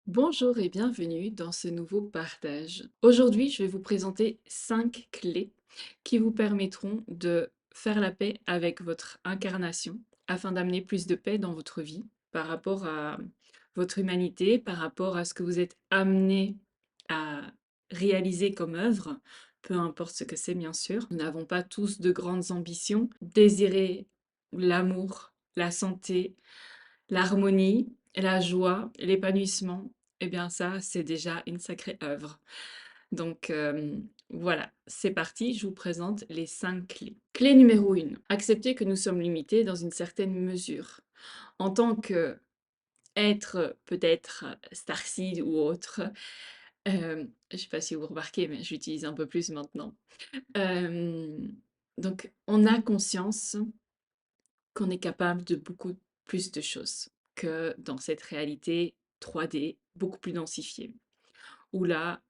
Bonjour et bienvenue dans ce nouveau partage. Aujourd'hui, je vais vous présenter 5 clés qui vous permettront de faire la paix avec votre incarnation afin d'amener plus de paix dans votre vie par rapport à votre humanité, par rapport à ce que vous êtes amené à réaliser comme œuvre, peu importe ce que c'est bien sûr. Nous n'avons pas tous de grandes ambitions. Désirer l'amour, la santé, l'harmonie, la joie, l'épanouissement, eh bien ça, c'est déjà une sacrée œuvre. Donc voilà, c'est parti, je vous présente les 5 clés. Clé numéro 1, accepter que nous sommes limités dans une certaine mesure. En tant qu'être peut-être starseed ou autre, je ne sais pas si vous remarquez, mais j'utilise un peu plus maintenant. Hem, donc on a conscience qu'on est capable de beaucoup plus de choses que dans cette réalité 3D beaucoup plus densifiée, où là,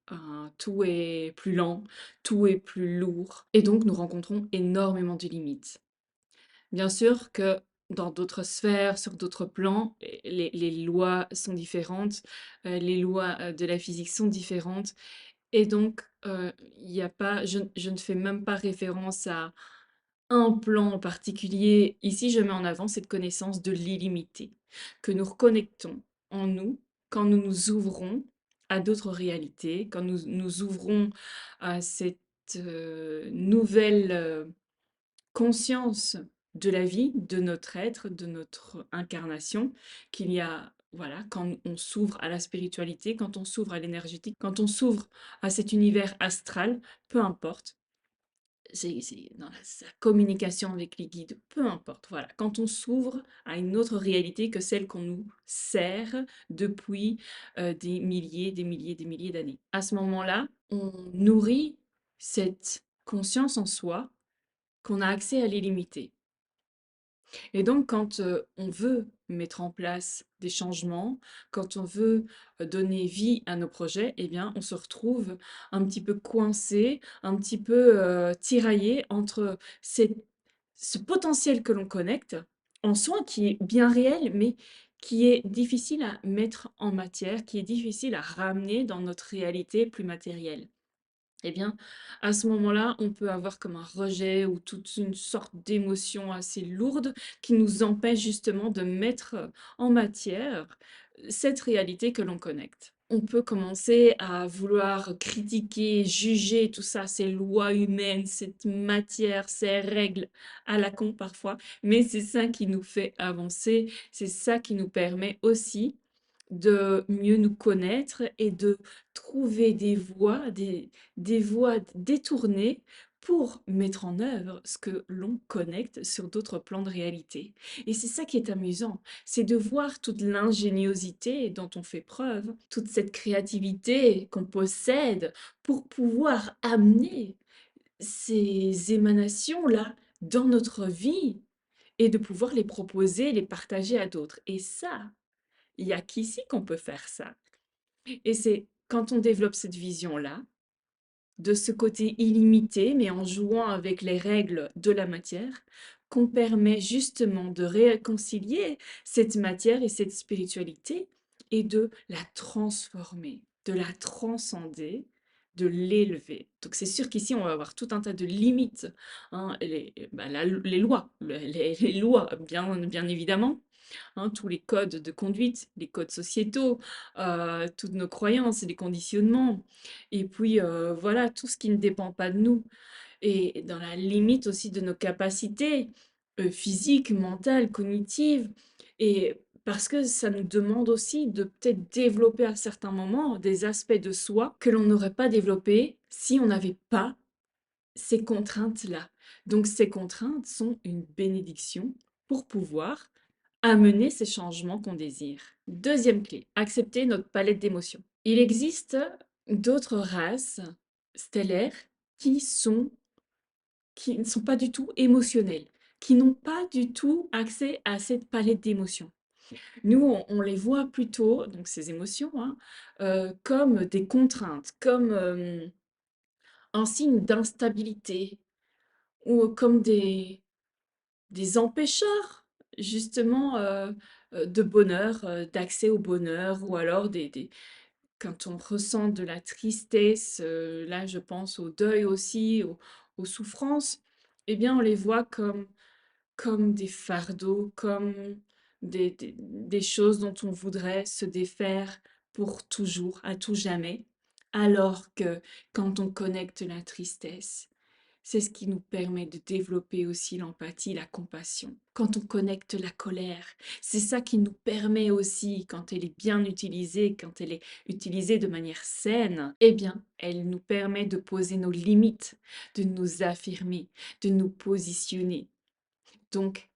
tout est plus lent, tout est plus lourd et donc nous rencontrons énormément de limites. Bien sûr que dans d'autres sphères, sur d'autres plans, les lois sont différentes, les lois, de la physique sont différentes et donc il y a pas je ne fais même pas référence à un plan en particulier. Ici, je mets en avant cette connaissance de l'illimité, que nous reconnectons en nous quand nous nous ouvrons à d'autres réalités, quand nous nous ouvrons à cette nouvelle conscience de la vie, de notre être, de notre incarnation, qu'il y a, voilà, quand on s'ouvre à la spiritualité, quand on s'ouvre à l'énergétique, quand on s'ouvre à cet univers astral, peu importe, c'est dans sa communication avec les guides, peu importe, voilà. Quand on s'ouvre à une autre réalité que celle qu'on nous sert depuis des milliers d'années. À ce moment-là, on nourrit cette conscience en soi qu'on a accès à l'illimité. Et donc, quand on veut mettre en place des changements, quand on veut donner vie à nos projets, eh bien, on se retrouve un petit peu coincé, un petit peu tiraillé entre ce potentiel que l'on connecte en soi, qui est bien réel, mais qui est difficile à mettre en matière, qui est difficile à ramener dans notre réalité plus matérielle. Eh bien, à ce moment-là, on peut avoir comme un rejet ou toute une sorte d'émotion assez lourde qui nous empêche justement de mettre en matière cette réalité que l'on connecte. On peut commencer à vouloir critiquer, juger tout ça, ces lois humaines, cette matière, ces règles à la con parfois, mais c'est ça qui nous fait avancer, c'est ça qui nous permet aussi de mieux nous connaître et de trouver des voies détournées pour mettre en œuvre ce que l'on connecte sur d'autres plans de réalité. Et c'est ça qui est amusant, c'est de voir toute l'ingéniosité dont on fait preuve, toute cette créativité qu'on possède pour pouvoir amener ces émanations-là dans notre vie et de pouvoir les proposer, les partager à d'autres. Et ça, il y a qu'ici qu'on peut faire ça. Et c'est quand on développe cette vision-là, de ce côté illimité, mais en jouant avec les règles de la matière, qu'on permet justement de réconcilier cette matière et cette spiritualité et de la transformer, de la transcender, de l'élever. Donc c'est sûr qu'ici, on va avoir tout un tas de limites, hein, les lois, les lois, bien évidemment, hein, tous les codes de conduite, les codes sociétaux, toutes nos croyances et les conditionnements. Et puis, voilà, tout ce qui ne dépend pas de nous. Et dans la limite aussi de nos capacités physiques, mentales, cognitives. Et parce que ça nous demande aussi de peut-être développer à certains moments des aspects de soi que l'on n'aurait pas développés si on n'avait pas ces contraintes-là. Donc ces contraintes sont une bénédiction pour pouvoir amener ces changements qu'on désire. Deuxième clé, accepter notre palette d'émotions. Il existe d'autres races stellaires qui sont qui ne sont pas du tout émotionnelles, qui n'ont pas du tout accès à cette palette d'émotions. Nous, on les voit plutôt, donc ces émotions, hein, comme des contraintes, comme un signe d'instabilité, ou comme des empêcheurs, justement, de bonheur, d'accès au bonheur ou alors des quand on ressent de la tristesse, là je pense au deuil aussi, aux souffrances, eh bien on les voit comme des fardeaux, comme des choses dont on voudrait se défaire pour toujours, à tout jamais. Alors que quand on connecte la tristesse, c'est ce qui nous permet de développer aussi l'empathie, la compassion. Quand on connecte la colère, c'est ça qui nous permet aussi, quand elle est bien utilisée, quand elle est utilisée de manière saine, eh bien, elle nous permet de poser nos limites, de nous affirmer, de nous positionner. Donc,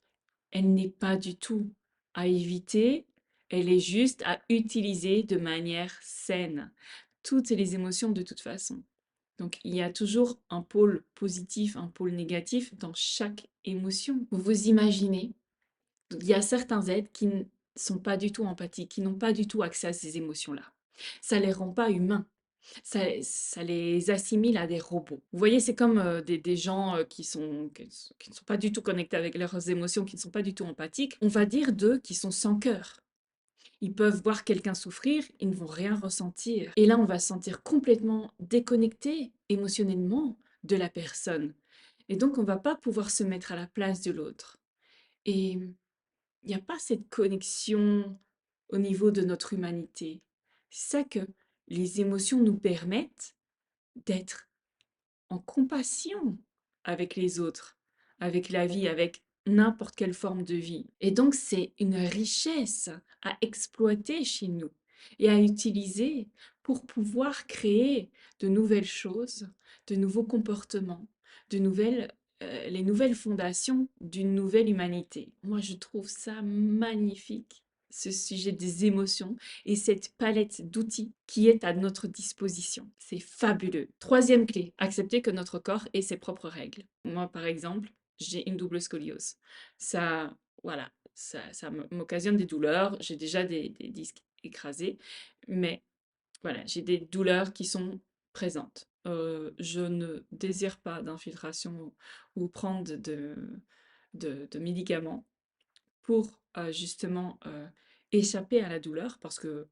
elle n'est pas du tout à éviter, elle est juste à utiliser de manière saine. Toutes les émotions de toute façon. Donc, il y a toujours un pôle positif, un pôle négatif dans chaque émotion. Vous vous imaginez, il y a certains êtres qui ne sont pas du tout empathiques, qui n'ont pas du tout accès à ces émotions-là. Ça les rend pas humains. Ça les assimile à des robots. Vous voyez, c'est comme des gens qui ne sont pas du tout connectés avec leurs émotions, qui ne sont pas du tout empathiques. On va dire d'eux qui sont sans cœur. Ils peuvent voir quelqu'un souffrir, ils ne vont rien ressentir. Et là, on va se sentir complètement déconnecté émotionnellement de la personne. Et donc, on ne va pas pouvoir se mettre à la place de l'autre. Et il n'y a pas cette connexion au niveau de notre humanité. C'est ça que les émotions nous permettent d'être en compassion avec les autres, avec la vie, avec n'importe quelle forme de vie. Et donc, c'est une richesse à exploiter chez nous et à utiliser pour pouvoir créer de nouvelles choses, de nouveaux comportements, les nouvelles fondations d'une nouvelle humanité. Moi, je trouve ça magnifique, ce sujet des émotions et cette palette d'outils qui est à notre disposition. C'est fabuleux. Troisième clé, accepter que notre corps ait ses propres règles. Moi, par exemple, j'ai une double scoliose. Ça, voilà, ça m'occasionne des douleurs. J'ai déjà des disques écrasés, mais voilà, j'ai des douleurs qui sont présentes. Je ne désire pas d'infiltration ou prendre de médicaments pour justement échapper à la douleur, parce que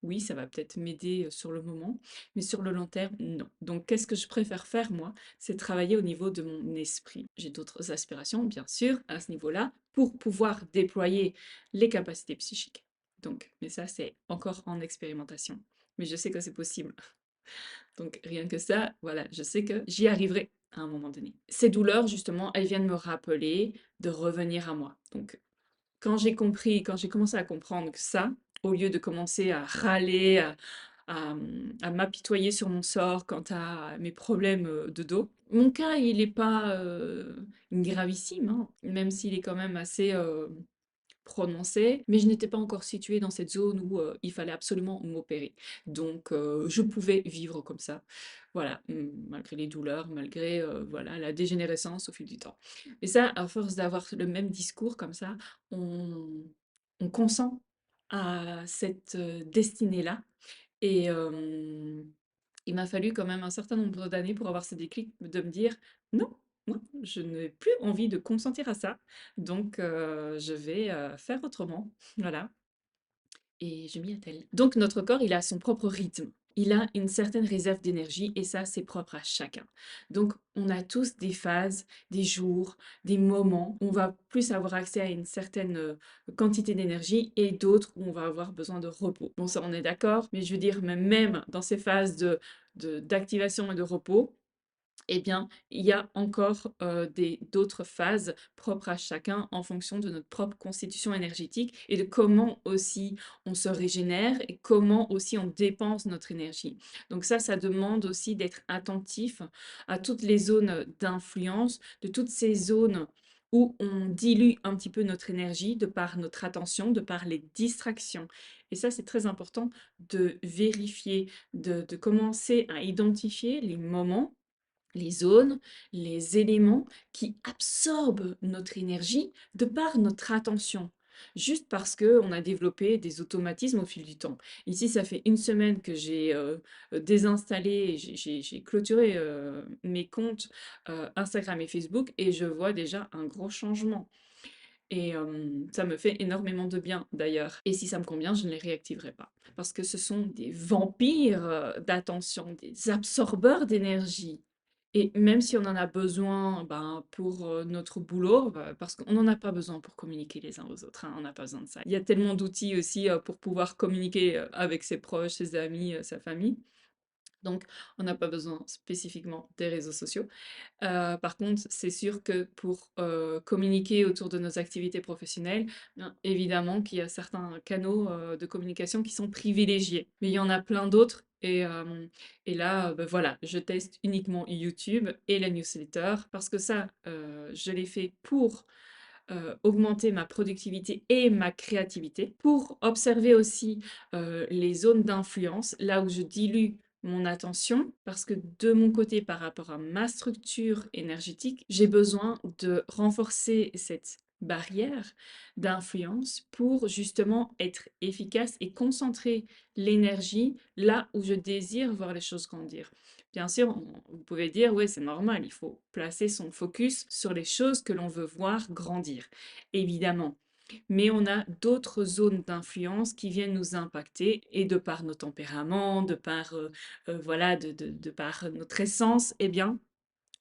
oui, ça va peut-être m'aider sur le moment, mais sur le long terme, non. Donc, qu'est-ce que je préfère faire, moi? C'est travailler au niveau de mon esprit. J'ai d'autres aspirations, bien sûr, à ce niveau-là, pour pouvoir déployer les capacités psychiques. Donc, mais ça, c'est encore en expérimentation. Mais je sais que c'est possible. Donc, rien que ça, voilà, je sais que j'y arriverai à un moment donné. Ces douleurs, justement, elles viennent me rappeler de revenir à moi. Donc, quand j'ai compris, quand j'ai commencé à comprendre que ça, au lieu de commencer à râler, à m'apitoyer sur mon sort quant à mes problèmes de dos, mon cas, il n'est pas gravissime, hein, même s'il est quand même assez prononcé, mais je n'étais pas encore située dans cette zone où il fallait absolument m'opérer. Donc, je pouvais vivre comme ça, voilà, malgré les douleurs, malgré voilà, la dégénérescence au fil du temps. Et ça, à force d'avoir le même discours comme ça, on, on consent à cette destinée-là. Et il m'a fallu quand même un certain nombre d'années pour avoir ce déclic de me dire: «Non, moi, je n'ai plus envie de consentir à ça, donc je vais, faire autrement». Voilà, et je m'y attelle. Donc notre corps, il a son propre rythme. Il a une certaine réserve d'énergie et ça, c'est propre à chacun. Donc on a tous des phases, des jours, des moments où on va plus avoir accès à une certaine, quantité d'énergie et d'autres où on va avoir besoin de repos. Bon ça, on est d'accord, mais je veux dire même dans ces phases d'activation et de repos, eh bien, il y a encore d'autres phases propres à chacun en fonction de notre propre constitution énergétique et de comment aussi on se régénère et comment aussi on dépense notre énergie. Donc ça demande aussi d'être attentif à toutes les zones d'influence, de toutes ces zones où on dilue un petit peu notre énergie de par notre attention, de par les distractions. Et ça, c'est très important de vérifier, de commencer à identifier les moments, les zones, les éléments qui absorbent notre énergie de par notre attention. Juste parce qu'on a développé des automatismes au fil du temps. Ici, ça fait une semaine que j'ai désinstallé, j'ai clôturé mes comptes Instagram et Facebook et je vois déjà un gros changement. et ça me fait énormément de bien d'ailleurs. Et si ça me convient, je ne les réactiverai pas. Parce que ce sont des vampires, d'attention, des absorbeurs d'énergie. Et même si on en a besoin, ben, pour, notre boulot, parce qu'on n'en a pas besoin pour communiquer les uns aux autres, hein, on n'a pas besoin de ça. Il y a tellement d'outils aussi, pour pouvoir communiquer, avec ses proches, ses amis, sa famille. Donc on n'a pas besoin spécifiquement des réseaux sociaux. Par contre, c'est sûr que pour, communiquer autour de nos activités professionnelles, bien évidemment qu'il y a certains canaux, de communication qui sont privilégiés. Mais il y en a plein d'autres et là, bah, voilà, je teste uniquement YouTube et la newsletter parce que ça, je l'ai fait pour, augmenter ma productivité et ma créativité, pour observer aussi, les zones d'influence, là où je dilue mon attention, parce que de mon côté, par rapport à ma structure énergétique, j'ai besoin de renforcer cette barrière d'influence pour justement être efficace et concentrer l'énergie là où je désire voir les choses grandir. Bien sûr, vous pouvez dire, oui, c'est normal, il faut placer son focus sur les choses que l'on veut voir grandir, évidemment. Mais on a d'autres zones d'influence qui viennent nous impacter et de par nos tempéraments, de par, voilà, de par notre essence, eh bien,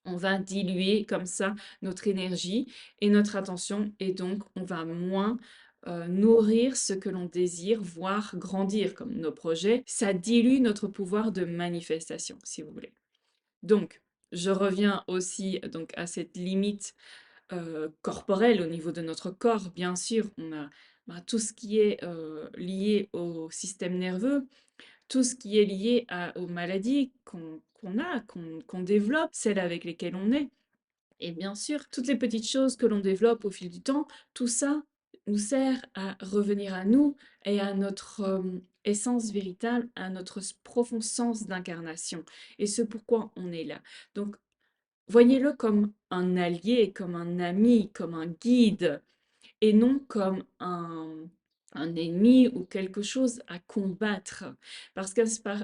on va diluer comme ça notre énergie et notre attention et donc on va moins nourrir ce que l'on désire voir grandir comme nos projets. Ça dilue notre pouvoir de manifestation, si vous voulez. Donc, je reviens aussi donc à cette limite corporelle au niveau de notre corps. Bien sûr, on a bah, tout ce qui est lié au système nerveux, tout ce qui est lié aux maladies qu'on développe, celles avec lesquelles on est. Et bien sûr, toutes les petites choses que l'on développe au fil du temps, tout ça nous sert à revenir à nous et à notre essence véritable, à notre profond sens d'incarnation et ce pourquoi on est là. Donc, voyez-le comme un allié, comme un ami, comme un guide et non comme un ennemi ou quelque chose à combattre. Parce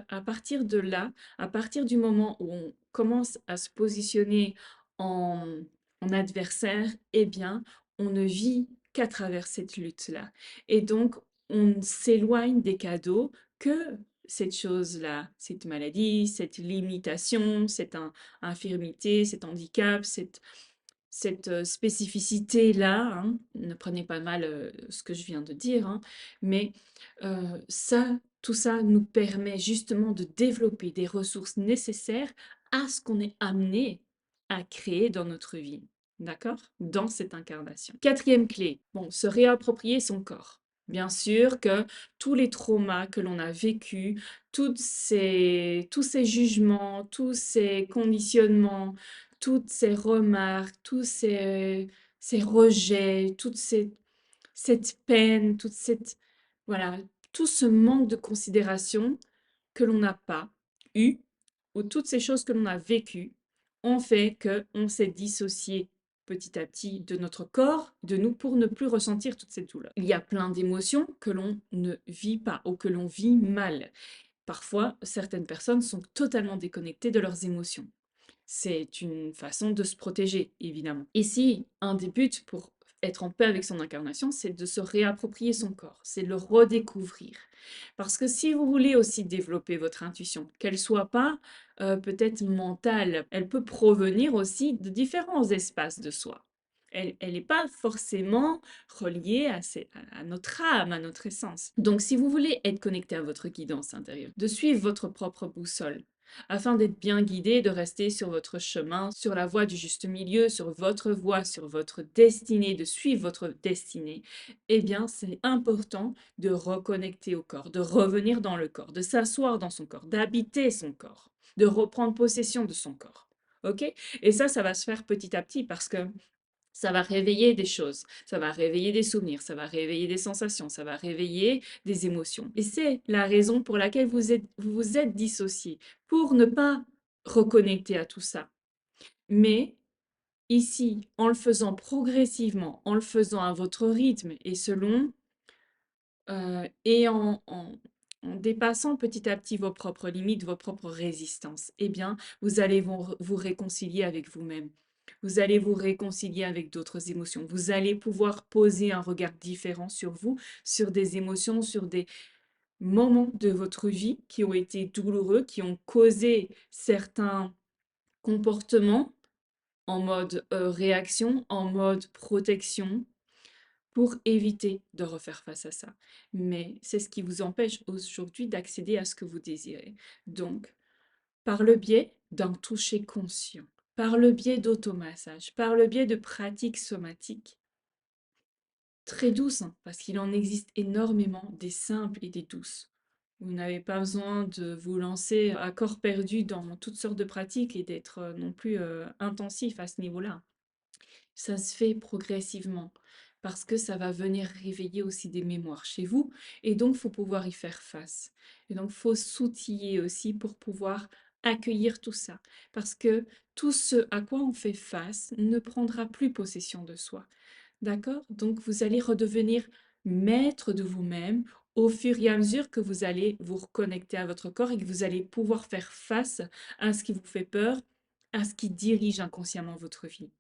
à partir de là, à partir du moment où on commence à se positionner en, en adversaire, eh bien, on ne vit qu'à travers cette lutte-là. Et donc, on s'éloigne des cadeaux que cette chose-là, cette maladie, cette limitation, cette infirmité, cet handicap, cette spécificité-là, hein, ne prenez pas mal ce que je viens de dire, hein, mais ça, tout ça nous permet justement de développer des ressources nécessaires à ce qu'on est amené à créer dans notre vie, d'accord? Dans cette incarnation. Quatrième clé, bon, se réapproprier son corps. Bien sûr que tous les traumas que l'on a vécus, tous ces jugements, tous ces conditionnements, toutes ces remarques, ces rejets, cette peine, voilà, tout ce manque de considération que l'on n'a pas eu, ou toutes ces choses que l'on a vécues, ont fait qu'on s'est dissocié petit à petit de notre corps, de nous, pour ne plus ressentir toute cette douleur. Il y a plein d'émotions que l'on ne vit pas ou que l'on vit mal. Parfois, certaines personnes sont totalement déconnectées de leurs émotions. C'est une façon de se protéger, évidemment. Ici, un des buts pour être en paix avec son incarnation, c'est de se réapproprier son corps, c'est de le redécouvrir. Parce que si vous voulez aussi développer votre intuition, qu'elle soit pas peut-être mentale, elle peut provenir aussi de différents espaces de soi. Elle n'est pas forcément reliée à notre âme, à notre essence. Donc si vous voulez être connecté à votre guidance intérieure, de suivre votre propre boussole, afin d'être bien guidé, de rester sur votre chemin, sur la voie du juste milieu, sur votre voie, sur votre destinée, de suivre votre destinée, eh bien, c'est important de reconnecter au corps, de revenir dans le corps, de s'asseoir dans son corps, d'habiter son corps, de reprendre possession de son corps. OK? Et ça va se faire petit à petit parce que ça va réveiller des choses, ça va réveiller des souvenirs, ça va réveiller des sensations, ça va réveiller des émotions. Et c'est la raison pour laquelle vous vous êtes dissocié, pour ne pas reconnecter à tout ça. Mais ici, en le faisant progressivement, en le faisant à votre rythme et selon, et en dépassant petit à petit vos propres limites, vos propres résistances, eh bien, vous allez vous réconcilier avec vous-même. Vous allez vous réconcilier avec d'autres émotions. Vous allez pouvoir poser un regard différent sur vous, sur des émotions, sur des moments de votre vie qui ont été douloureux, qui ont causé certains comportements en mode réaction, en mode protection, pour éviter de refaire face à ça. Mais c'est ce qui vous empêche aujourd'hui d'accéder à ce que vous désirez. Donc, par le biais d'un toucher conscient, par le biais d'automassage, par le biais de pratiques somatiques, très douces, hein, parce qu'il en existe énormément, des simples et des douces. Vous n'avez pas besoin de vous lancer à corps perdu dans toutes sortes de pratiques et d'être non plus intensif à ce niveau-là. Ça se fait progressivement parce que ça va venir réveiller aussi des mémoires chez vous et donc faut pouvoir y faire face. Et donc faut s'outiller aussi pour pouvoir accueillir tout ça parce que tout ce à quoi on fait face ne prendra plus possession de soi. D'accord? Donc vous allez redevenir maître de vous-même au fur et à mesure que vous allez vous reconnecter à votre corps et que vous allez pouvoir faire face à ce qui vous fait peur, à ce qui dirige inconsciemment votre vie.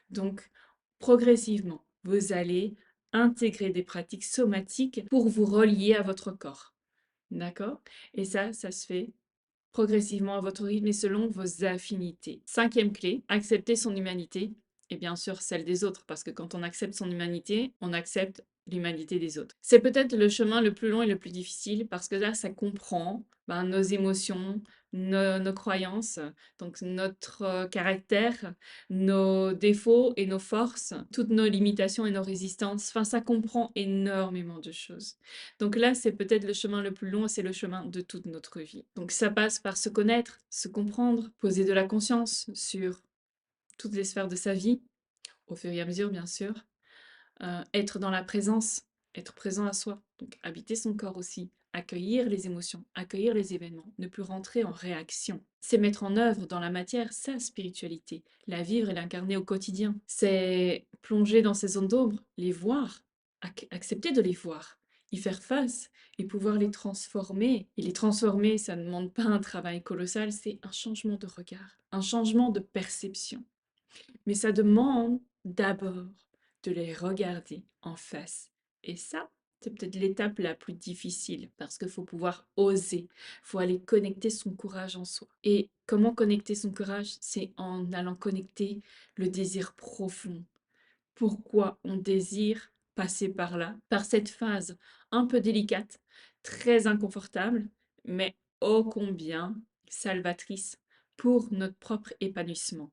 Donc, progressivement, vous allez intégrer des pratiques somatiques pour vous relier à votre corps. D'accord? Et ça se fait progressivement à votre rythme et selon vos affinités. Cinquième clé, accepter son humanité et bien sûr celle des autres, parce que quand on accepte son humanité, on accepte l'humanité des autres. C'est peut-être le chemin le plus long et le plus difficile, parce que là, ça comprend nos émotions, nos croyances, donc notre caractère, nos défauts et nos forces, toutes nos limitations et nos résistances. Enfin, ça comprend énormément de choses. Donc là, c'est peut-être le chemin le plus long, c'est le chemin de toute notre vie. Donc ça passe par se connaître, se comprendre, poser de la conscience sur toutes les sphères de sa vie, au fur et à mesure, bien sûr. Être dans la présence, être présent à soi, donc habiter son corps aussi, accueillir les émotions, accueillir les événements, ne plus rentrer en réaction. C'est mettre en œuvre dans la matière sa spiritualité, la vivre et l'incarner au quotidien. C'est plonger dans ces zones d'ombre, les voir, accepter de les voir, y faire face et pouvoir les transformer. Et les transformer, ça ne demande pas un travail colossal, c'est un changement de regard, un changement de perception. Mais ça demande d'abord de les regarder en face. Et ça, c'est peut-être l'étape la plus difficile parce qu'il faut pouvoir oser. Il faut aller connecter son courage en soi. Et comment connecter son courage? C'est en allant connecter le désir profond. Pourquoi on désire passer par là, par cette phase un peu délicate, très inconfortable, mais ô combien salvatrice pour notre propre épanouissement,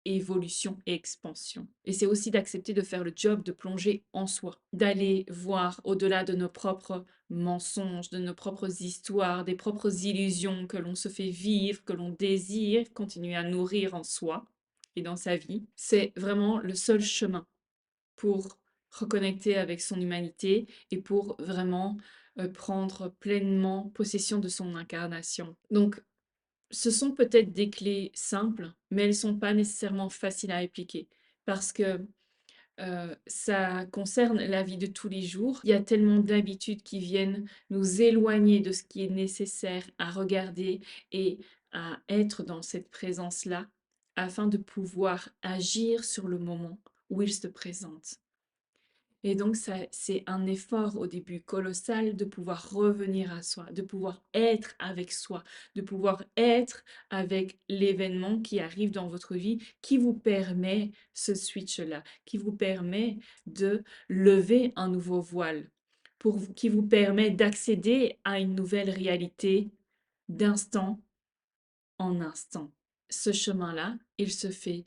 évolution et expansion. Et c'est aussi d'accepter de faire le job, de plonger en soi, d'aller voir au-delà de nos propres mensonges, de nos propres histoires, des propres illusions que l'on se fait vivre, que l'on désire continuer à nourrir en soi et dans sa vie. C'est vraiment le seul chemin pour reconnecter avec son humanité et pour vraiment prendre pleinement possession de son incarnation. Donc, ce sont peut-être des clés simples, mais elles ne sont pas nécessairement faciles à appliquer parce que ça concerne la vie de tous les jours. Il y a tellement d'habitudes qui viennent nous éloigner de ce qui est nécessaire à regarder et à être dans cette présence-là afin de pouvoir agir sur le moment où il se présente. Et donc, ça, c'est un effort au début colossal de pouvoir revenir à soi, de pouvoir être avec soi, de pouvoir être avec l'événement qui arrive dans votre vie, qui vous permet ce switch-là, qui vous permet de lever un nouveau voile, qui vous permet d'accéder à une nouvelle réalité d'instant en instant. Ce chemin-là, il se fait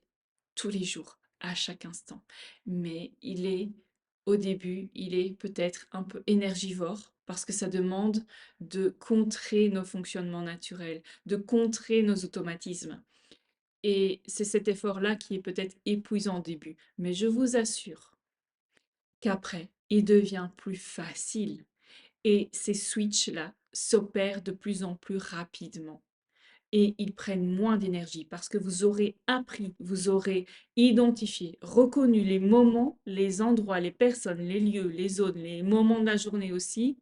tous les jours, à chaque instant. Mais au début, il est peut-être un peu énergivore parce que ça demande de contrer nos fonctionnements naturels, de contrer nos automatismes. Et c'est cet effort-là qui est peut-être épuisant au début. Mais je vous assure qu'après, il devient plus facile. Et ces switches-là s'opèrent de plus en plus rapidement et ils prennent moins d'énergie parce que vous aurez appris, vous aurez identifié, reconnu les moments, les endroits, les personnes, les lieux, les zones, les moments de la journée aussi,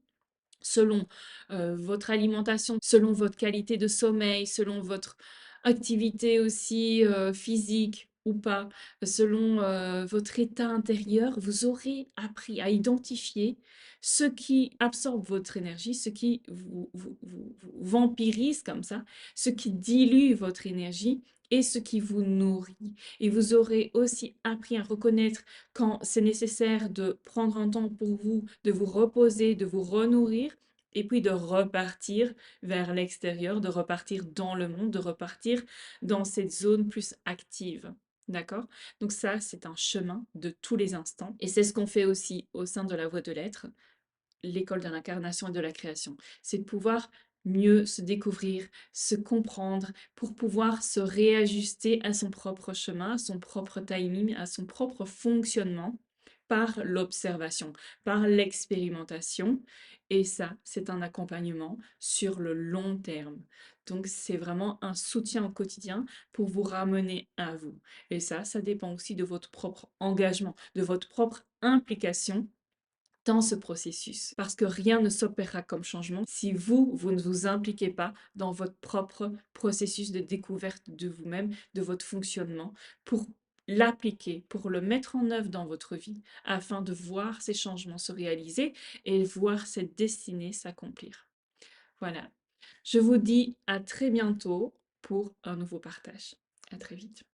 selon votre alimentation, selon votre qualité de sommeil, selon votre activité aussi physique, ou pas, selon, votre état intérieur, vous aurez appris à identifier ce qui absorbe votre énergie, ce qui vous vampirise comme ça, ce qui dilue votre énergie et ce qui vous nourrit. Et vous aurez aussi appris à reconnaître quand c'est nécessaire de prendre un temps pour vous, de vous reposer, de vous renourrir et puis de repartir vers l'extérieur, de repartir dans le monde, de repartir dans cette zone plus active. D'accord? Donc ça, c'est un chemin de tous les instants et c'est ce qu'on fait aussi au sein de la Voie de l'Être, l'école de l'incarnation et de la création. C'est de pouvoir mieux se découvrir, se comprendre, pour pouvoir se réajuster à son propre chemin, à son propre timing, à son propre fonctionnement par l'observation, par l'expérimentation. Et ça, c'est un accompagnement sur le long terme. Donc, c'est vraiment un soutien au quotidien pour vous ramener à vous. Et ça dépend aussi de votre propre engagement, de votre propre implication dans ce processus. Parce que rien ne s'opérera comme changement si vous, vous ne vous impliquez pas dans votre propre processus de découverte de vous-même, de votre fonctionnement, pour l'appliquer, pour le mettre en œuvre dans votre vie, afin de voir ces changements se réaliser et voir cette destinée s'accomplir. Voilà. Je vous dis à très bientôt pour un nouveau partage. À très vite.